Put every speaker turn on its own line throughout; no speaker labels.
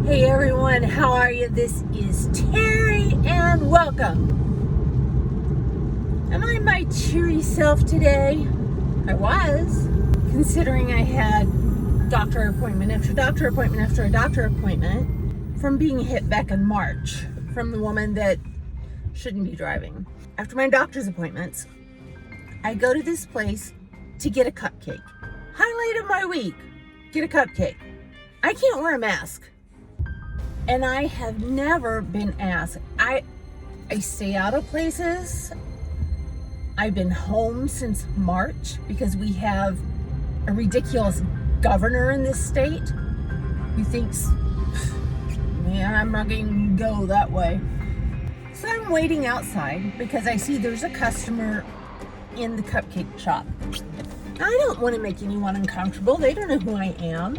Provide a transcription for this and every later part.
Hey everyone, how are you? This is Terry and welcome. Am I my cheery self today? I was, considering I had doctor appointment after doctor appointment after a doctor appointment from being hit back in March from the woman that shouldn't be driving. After my doctor's appointments, I go to this place to get a cupcake. Highlight of my week, get a cupcake. I can't wear a mask. And I have never been asked. I stay out of places. I've been home since March because we have a ridiculous governor in this state who thinks, man, I'm not going to go that way. So I'm waiting outside because I see there's a customer in the cupcake shop. I don't want to make anyone uncomfortable. They don't know who I am.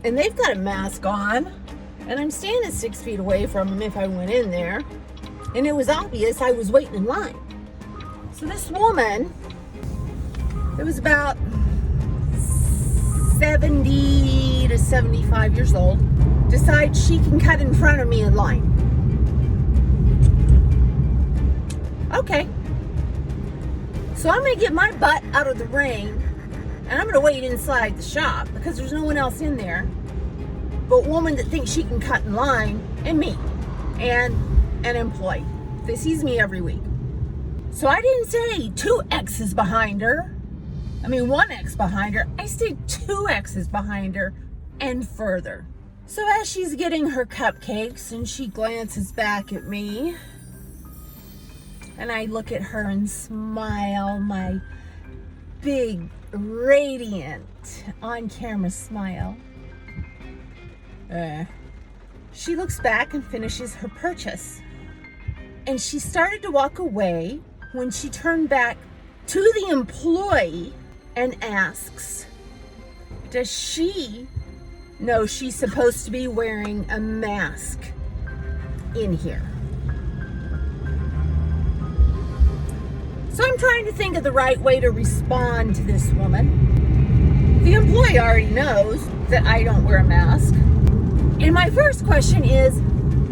And they've got a mask on. And I'm standing 6 feet away from them if I went in there. And it was obvious I was waiting in line. So this woman, it was about 70 to 75 years old, decides she can cut in front of me in line. Okay. So I'm going to get my butt out of the rain and I'm going to wait inside the shop because there's no one else in there. But a woman that thinks she can cut in line, and me, and an employee that sees me every week. So I didn't say 2 X's behind her. I mean, 1 X behind her. I stayed 2 X's behind her and further. So as she's getting her cupcakes and she glances back at me, and I look at her and smile, my big, radiant, on-camera smile. She looks back and finishes her purchase. And she started to walk away when she turned back to the employee and asks, does she know she's supposed to be wearing a mask in here? So I'm trying to think of the right way to respond to this woman. The employee already knows that I don't wear a mask. And my first question is,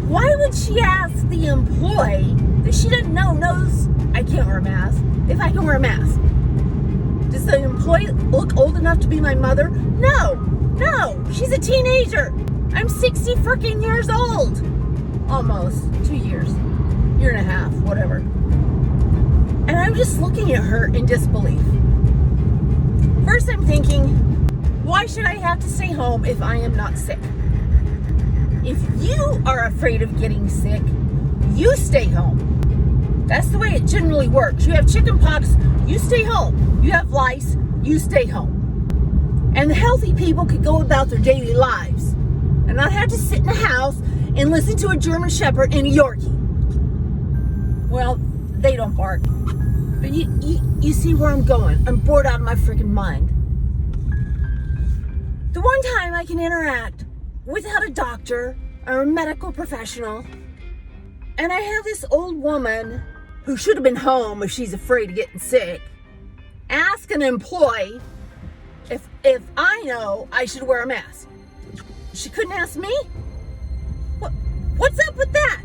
why would she ask the employee that she doesn't know knows I can't wear a mask if I can wear a mask? Does the employee look old enough to be my mother? No, she's a teenager. I'm 60 freaking years old. Almost 2 years, year and a half, whatever. And I'm just looking at her in disbelief. First I'm thinking, why should I have to stay home if I am not sick? If you are afraid of getting sick, you stay home. That's the way it generally works. You have chicken pox, you stay home. You have lice, you stay home. And the healthy people could go about their daily lives and not have to sit in the house and listen to a German Shepherd and a Yorkie. Well, they don't bark. But you see where I'm going. I'm bored out of my freaking mind. The one time I can interact without a doctor or a medical professional, and I have this old woman who should have been home if she's afraid of getting sick, ask an employee if I know I should wear a mask. She couldn't ask me? What's up with that?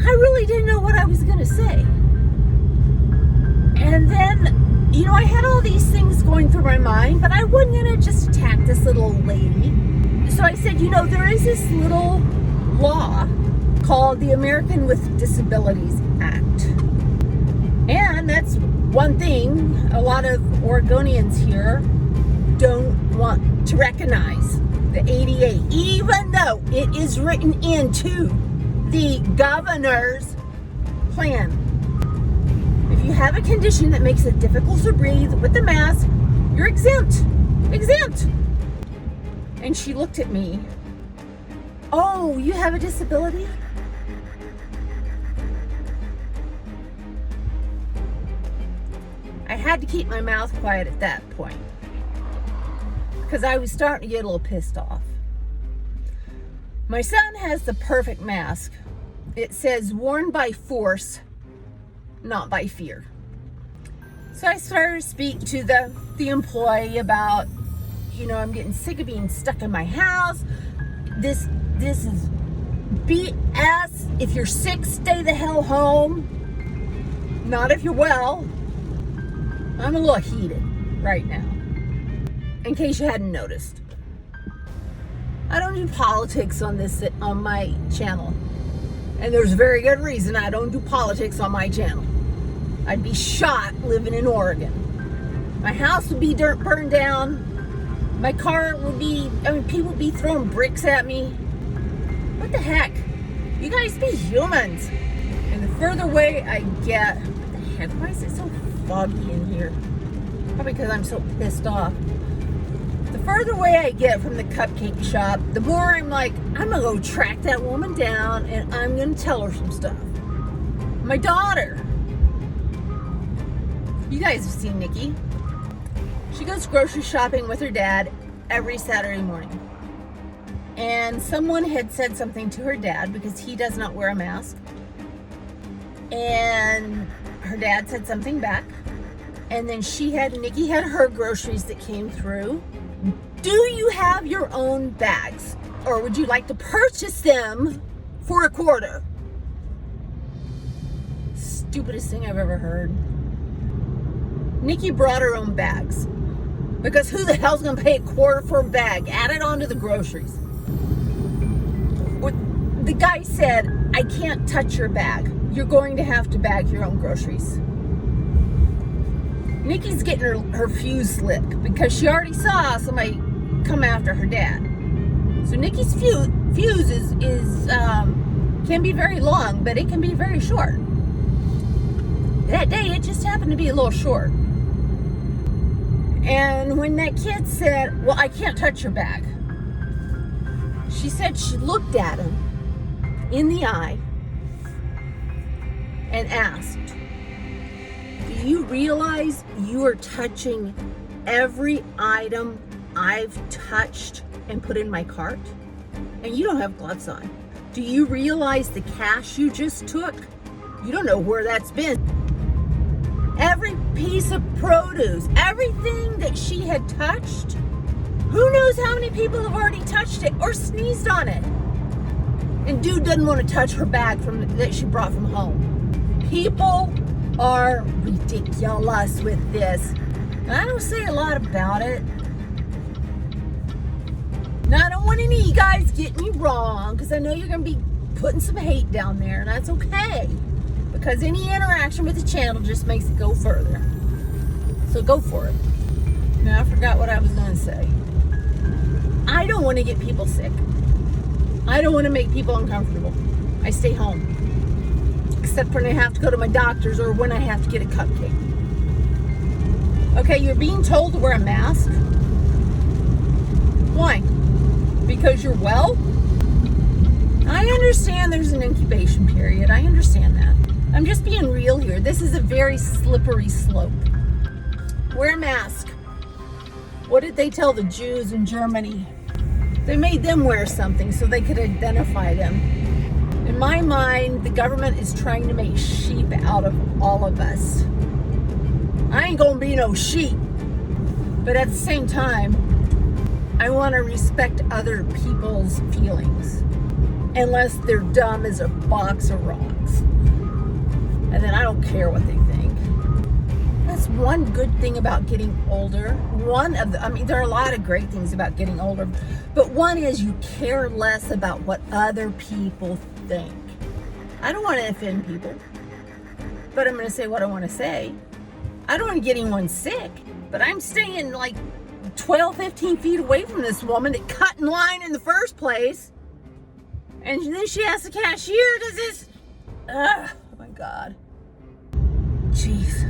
I really didn't know what I was going to say. And then, I had all these things going through my mind, but I wasn't going to just attack this little old lady. So I said, there is this little law called the American With Disabilities Act. And that's one thing a lot of Oregonians here don't want to recognize, the ADA, even though it is written into the governor's plan. If you have a condition that makes it difficult to breathe with the mask, you're exempt. Exempt. And she looked at me. Oh, you have a disability? I had to keep my mouth quiet at that point because I was starting to get a little pissed off. My son has the perfect mask. It says worn by force, not by fear. So I started to speak to the employee about, I'm getting sick of being stuck in my house. This this is BS. If you're sick, stay the hell home. Not if you're well. I'm a little heated right now, in case you hadn't noticed. I don't do politics on my channel. And there's a very good reason I don't do politics on my channel. I'd be shot living in Oregon. My house would be burned down. My car would be, people would be throwing bricks at me. What the heck? You guys be humans. And the further away I get, what the heck? Why is it so foggy in here? Probably because I'm so pissed off. The further away I get from the cupcake shop, the more I'm like, I'm gonna go track that woman down and I'm gonna tell her some stuff. My daughter. You guys have seen Nikki. She goes grocery shopping with her dad every Saturday morning. And someone had said something to her dad because he does not wear a mask. And her dad said something back. And then Nikki had her groceries that came through. Do you have your own bags? Or would you like to purchase them for a quarter? Stupidest thing I've ever heard. Nikki brought her own bags. Because who the hell's gonna pay a quarter for a bag? Add it onto the groceries. The guy said, I can't touch your bag. You're going to have to bag your own groceries. Nikki's getting her fuse lit because she already saw somebody come after her dad. So Nikki's fuse can be very long, but it can be very short. That day, it just happened to be a little short. And when that kid said, well, I can't touch your bag, she said she looked at him in the eye and asked, do you realize you are touching every item I've touched and put in my cart? And you don't have gloves on. Do you realize the cash you just took? You don't know where that's been. Every piece of produce, everything that she had touched, who knows how many people have already touched it or sneezed on it. And dude doesn't want to touch her bag that she brought from home. People are ridiculous with this. And I don't say a lot about it. Now, I don't want any of you guys get me wrong, because I know you're going to be putting some hate down there, and that's okay. Because any interaction with the channel just makes it go further. So go for it. Now, I forgot what I was going to say. I don't want to get people sick. I don't want to make people uncomfortable. I stay home. Except when I have to go to my doctor's or when I have to get a cupcake. Okay, you're being told to wear a mask. Why? Because you're well? I understand there's an incubation period. I understand that. I'm just being real here. This is a very slippery slope. Wear a mask. What did they tell the Jews in Germany? They made them wear something so they could identify them. In my mind, the government is trying to make sheep out of all of us. I ain't gonna be no sheep. But at the same time, I want to respect other people's feelings. Unless they're dumb as a box of rocks. And then I don't care what they think. That's one good thing about getting older. There are a lot of great things about getting older. But one is you care less about what other people think. I don't want to offend people. But I'm going to say what I want to say. I don't want to get anyone sick. But I'm staying like 12, 15 feet away from this woman that cut in line in the first place. And then she asks the cashier, does this... oh my God. Jeez.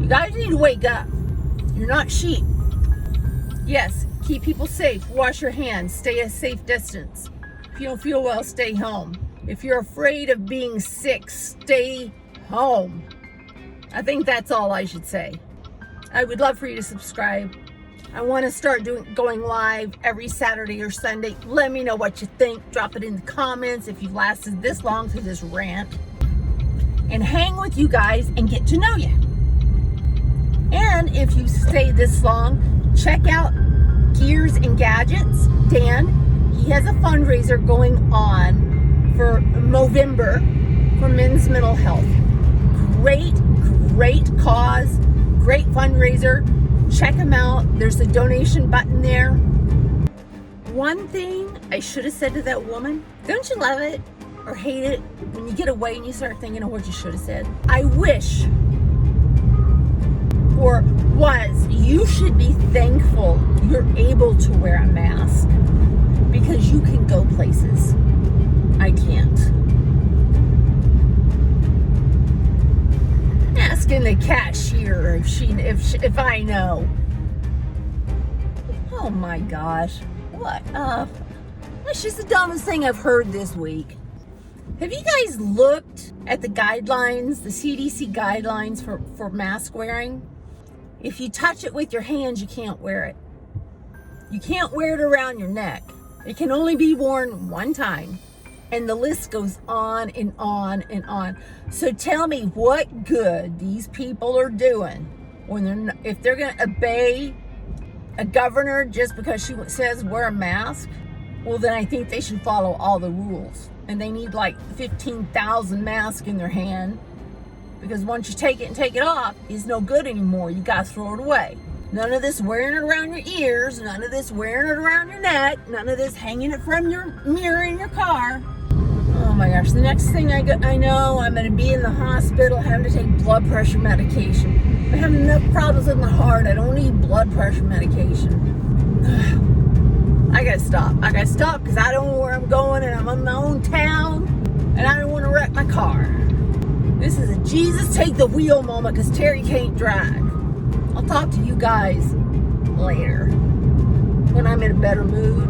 You guys need to wake up. You're not sheep. Yes, keep people safe. Wash your hands. Stay a safe distance. If you don't feel well, stay home. If you're afraid of being sick, stay home. I think that's all I should say. I would love for you to subscribe. I want to start going live every Saturday or Sunday. Let me know what you think. Drop it in the comments if you've lasted this long through this rant. And hang with you guys and get to know you. And if you stay this long, check out Gears and Gadgets. Dan, he has a fundraiser going on for Movember for men's mental health. Great cause, great fundraiser. Check him out. There's a donation button there. One thing I should have said to that woman, don't you love it or hate it when you get away and you start thinking of what you should have said? I wish, or was, you should be thankful you're able to wear a mask because you can go places. I can't. Asking the cashier if I know. Oh my gosh. What? That's just the dumbest thing I've heard this week. Have you guys looked at the guidelines, the CDC guidelines for mask wearing? If you touch it with your hands, you can't wear it. You can't wear it around your neck. It can only be worn one time. And the list goes on and on and on. So tell me what good these people are doing when if they're going to obey a governor just because she says wear a mask. Well, then I think they should follow all the rules. And they need like 15,000 masks in their hand, because once you take it and take it off, it's no good anymore. You got to throw it away. None of this wearing it around your ears. None of this wearing it around your neck. None of this hanging it from your mirror in your car. Oh my gosh, the next thing I know, I'm going to be in the hospital having to take blood pressure medication. I'm having enough problems with my heart. I don't need blood pressure medication. I got to stop. I got to stop because I don't know where I'm going, and I'm in my own town, and I don't want to wreck my car. This is a Jesus take the wheel moment because Terry can't drive. I'll talk to you guys later when I'm in a better mood.